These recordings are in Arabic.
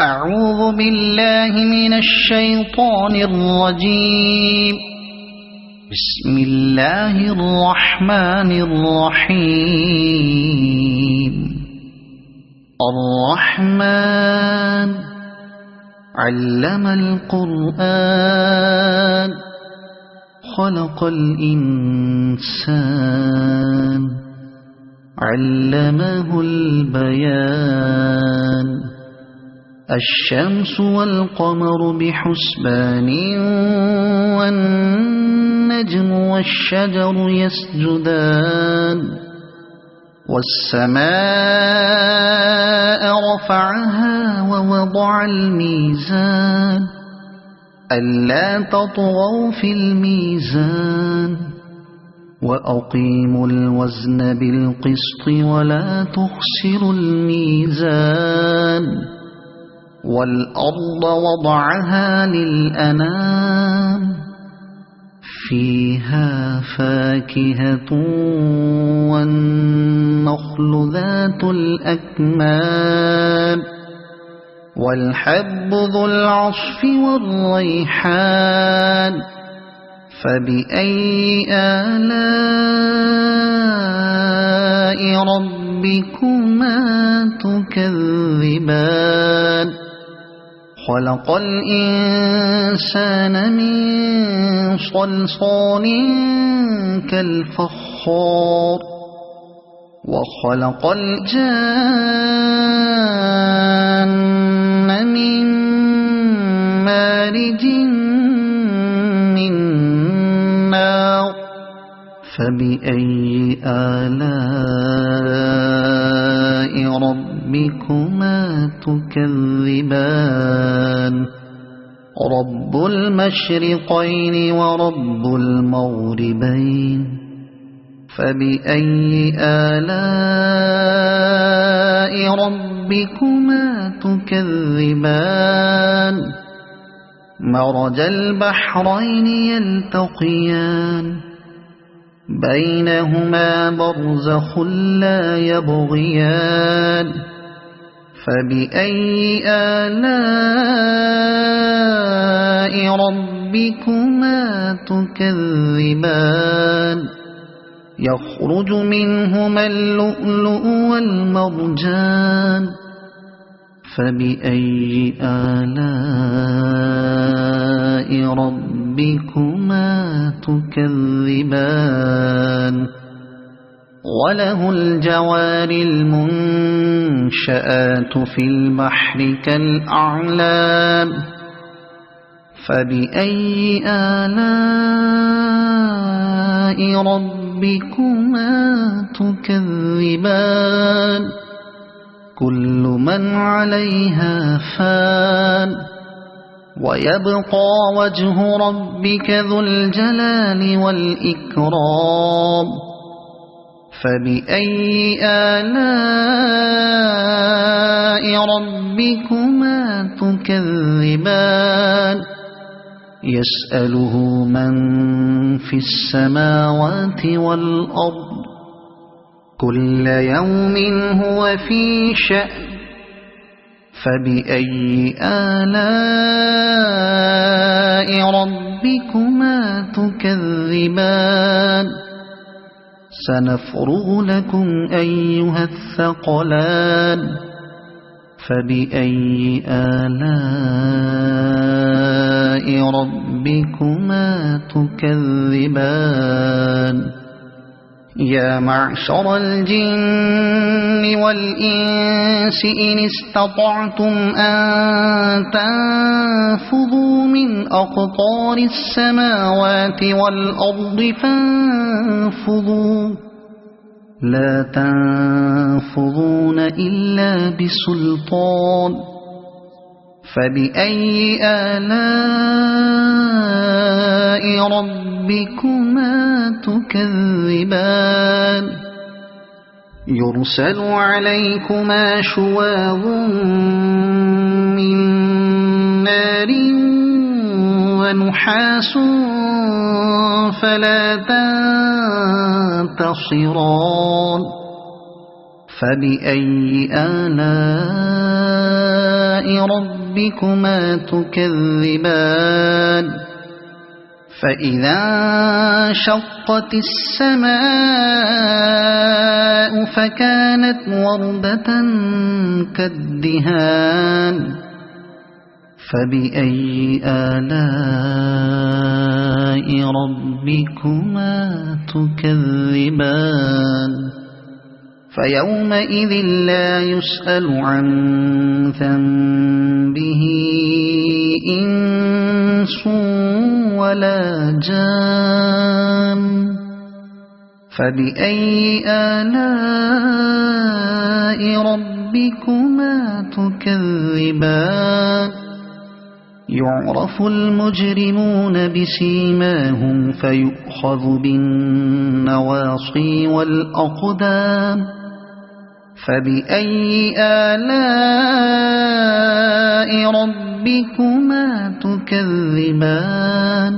أعوذ بالله من الشيطان الرجيم. بسم الله الرحمن الرحيم. الرحمن علم القرآن خلق الإنسان علمه البيان. الشمس والقمر بحسبان والنجم والشجر يسجدان. والسماء رفعها ووضع الميزان ألا تطغوا في الميزان وأقيموا الوزن بالقسط ولا تخسروا الميزان. والأرض وضعها للأنام فيها فاكهة والنخل ذات الأكمام والحب ذو العصف والريحان. فبأي آلاء ربكما تكذبان. خلق الإنسان من صلصال كالفخار وخلق الجان من مارج من نار. فبأي آلاء ربكما تكذبان. رب المشرقين ورب المغربين. فبأي آلاء ربكما تكذبان. مرج البحرين يلتقيان بينهما برزخ لا يبغيان. فبأي آلاء ربكما تكذبان. يخرج منهما اللؤلؤ والمرجان. فبأي آلاء ربكما تكذبان. وله الجوار المنشآت في البحر كالأعلام. فبأي آلاء ربكما تكذبان. كل من عليها فان ويبقى وجه ربك ذو الجلال والإكرام. فبأي آلاء ربكما تكذبان. يسأله من في السماوات والأرض كل يوم هو في شأن. فبأي آلاء ربكما تكذبان. سنفرغ لكم أيها الثقلان. فبأي آلاء ربكما تكذبان. يا معشر الجن والإنس إن استطعتم أن تنفذوا من أقطار السماوات والأرض فانفذوا لا تنفذون إلا بسلطان. فبأي آلاء ربكما تكذبان. يرسل عليكما شواظ من نار ونحاس فلا تنتصران. فبأي آلاء ربكما تكذبان فإذا انشقت السماء فكانت وردة كالدهان فبأي آلاء ربكما تكذبان فيومئذ لا يسأل عن ذنبه إنس ولا جان فبأي آلاء ربكما تكذبان يعرف المجرمون بسيماهم فيؤخذ بالنواصي والأقدام فبأي آلاء ربكما تكذبان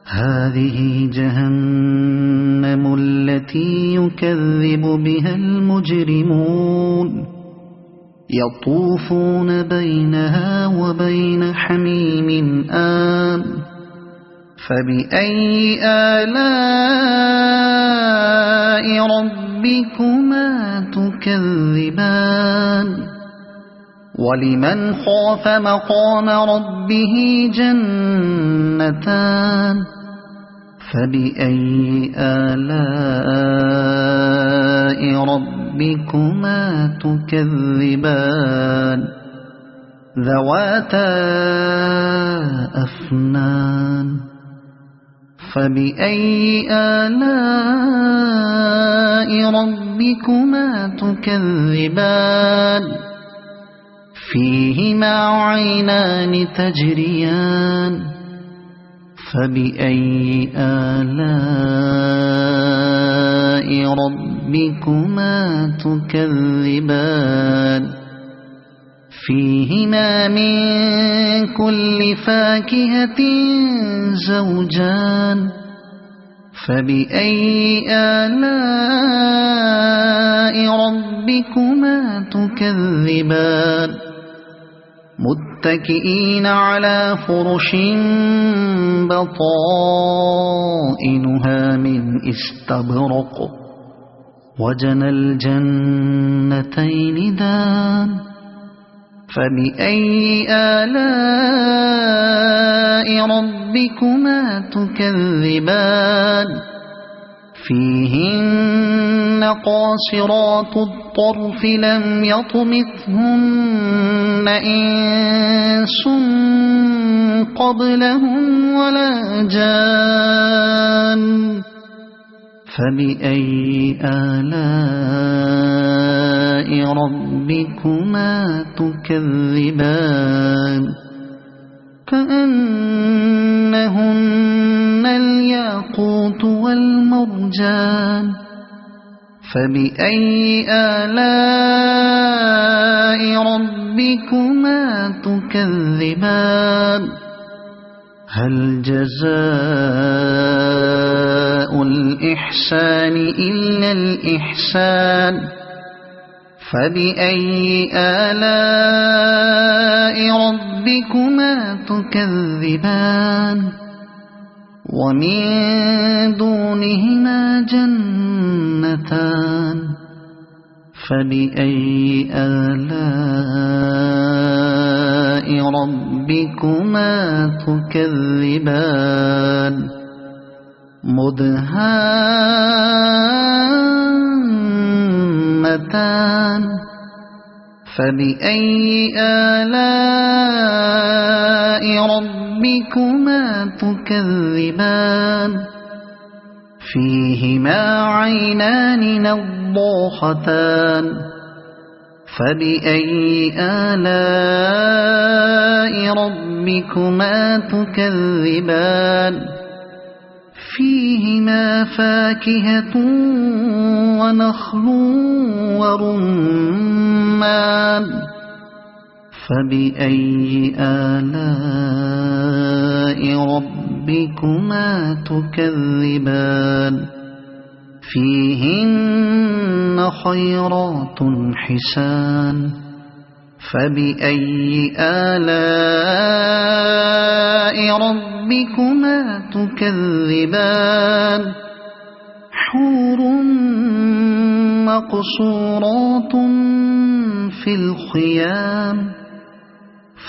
هذه جهنم التي يكذب بها المجرمون يطوفون بينها وبين حميم آن فبأي آلاء ربكما تكذبان ولمن خاف مقام ربه جنتان فبأي آلاء ربكما تكذبان ذواتا أفنان فبأي آلاء ربكما تكذبان فيهما عينان تجريان فبأي آلاء ربكما تكذبان فيهما من كل فاكهة زوجان فبأي آلاء ربكما تكذبان متكئين على فرش بطائنها من استبرق وجنى الجنتين دان فبأي آلاء ربكما تكذبان فيهن قاصرات الطرف لم يطمثهن إنس قبلهم ولا جان فبأي آلاء ربكما تكذبان كأنهن الياقوت والمرجان فبأي آلاء ربكما تكذبان هل جزاء الإحسان إلا الإحسان فبأي آلاء ربكما تكذبان ومن دونهما جنتان فبأي آلاء ربكما تكذبان مدهامتان فبأي آلاء ربكما تكذبان فيهما عينان نضاختان فبأي آلاء ربكما تكذبان فيهما فاكهة ونخل ورمان فبأي آلاء ربكما تكذبان فيهن خيرات حسان فبأي آلاء ربكما تكذبان حور مقصورات في الخيام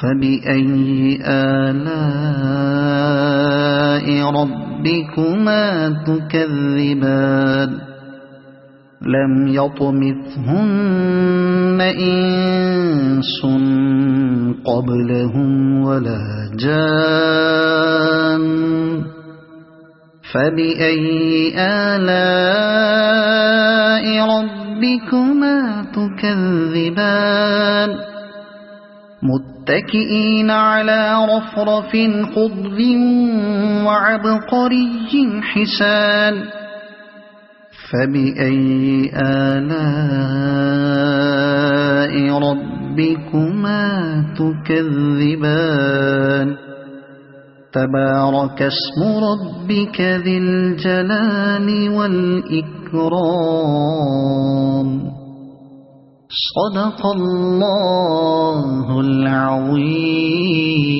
فبأي آلاء ربكما تكذبان لم يطمثهن إنس قبلهم ولا جان فبأي آلاء ربكما تكذبان متكئين على رفرف خضر وعبقري حسان فبأي آلاء ربكما تكذبان تبارك اسم ربك ذي الجلال والإكرام صدق الله العظيم.